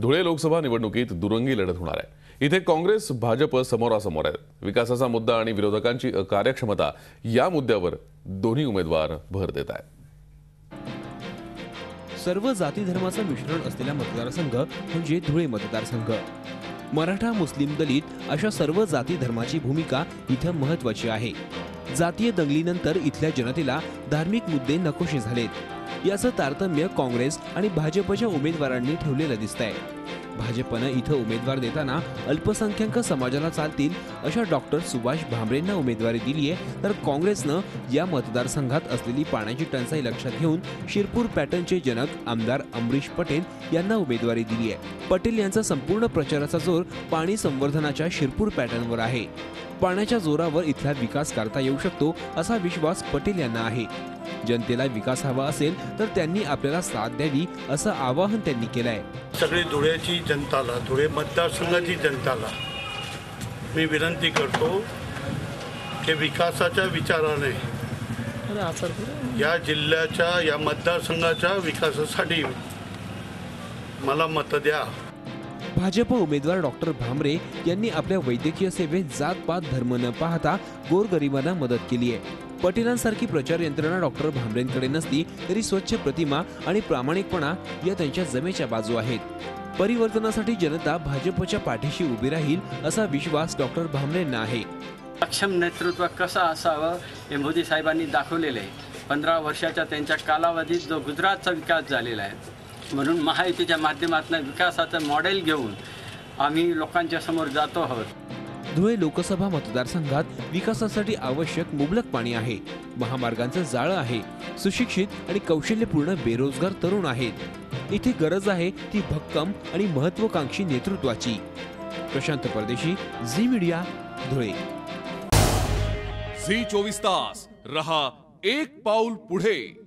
धुळे लोकसभा निवडणुकीत दुरंगी लढत होणार आहे। इथे काँग्रेस भाजप समोरासमोर आहेत। विकासाचा मुद्दा आणि विरोधकांची कार्यक्षमता या मुद्द्यावर दोन्ही उमेदवार भर देत आहेत। सर्व जाती धर्माचं मिश्रण असलेला मतदारसंघ म्हणजे धुळे मतदारसंघ। मराठा, मुस्लिम, दलित अशा सर्व जाती धर्माची भूमिका इथं महत्त्वाची आहे। जातीय दंगलीनंतर इथल्या जनतेला धार्मिक मुद्दे नकोशे झालेत। याचं तारतम्य काँग्रेस आणि भाजपच्या उमेदवारांनी ठेवलेलं दिसतंय। भाजपनं इथं उमेदवार देताना अल्पसंख्याक समाजाला चालतील अशा डॉक्टर सुभाष भामरेंना उमेदवारी दिली आहे, तर काँग्रेसनं या मतदारसंघात असलेली पाण्याची टंचाई लक्षात घेऊन शिरपूर पॅटर्नचे जनक आमदार अमरीश पटेल यांना उमेदवारी दिली आहे। पटेल यांचा संपूर्ण प्रचाराचा जोर पाणी संवर्धनाच्या शिरपूर पॅटर्नवर आहे। पाण्याच्या जोरावर इथला विकास करता येऊ शकतो असा विश्वास पटेल यांना आहे। जनतेला विकास हवा असेल तर त्यांनी आपल्याला साथ द्यावी असं आवाहन त्यांनी केलंय। सगळी धुळेची जनताला, धुळे मतदारसंघाची जनताला मी विनंती करतो की विकासाच्या विचाराने या जिल्ह्याच्या, या मतदारसंघाच्या विकासासाठी मला मत द्या। भाजप उमेदवार डॉक्टर भामरे यांनी आपल्या वैद्यकीय सेवेत जात-पात, धर्म न पाहता गोरगरिबांना मदत केली आहे। पटेलांसारखी प्रचार यंत्रणा डॉक्टर भामरेंकडे नसली तरी स्वच्छ प्रतिमा आणि प्रामाणिकपणा या त्यांच्या जमेच्या बाजू आहेत। परिवर्तनासाठी जनता भाजपच्या पाठीशी उभी राहील असा विश्वास डॉक्टर भामरेंना आहे। सक्षम नेतृत्व कसं असावं हे मोदी साहेबांनी दाखवलेलं आहे। 15 वर्षाच्या त्यांच्या कालावधीत जो गुजरातचा विकास झालेला आहे, म्हणून महायुतीच्या माध्यमातून विकासाचं मॉडेल घेऊन आम्ही लोकांच्या समोर जातो आहोत। धुळे लोकसभा मतदारसंघात विकासासाठी आवश्यक मुबलक पाणी आहे, महामार्गांचं जाळं आहे, सुशिक्षित आणि कौशल्यपूर्ण बेरोजगार तरुण आहेत। इथे गरज आहे ती भक्कम आणि महत्त्वाकांक्षी नेतृत्वाची। प्रशांत परदेशी, झी मीडिया, धुळे। झी 24 तास रहा एक पाऊल पुढे।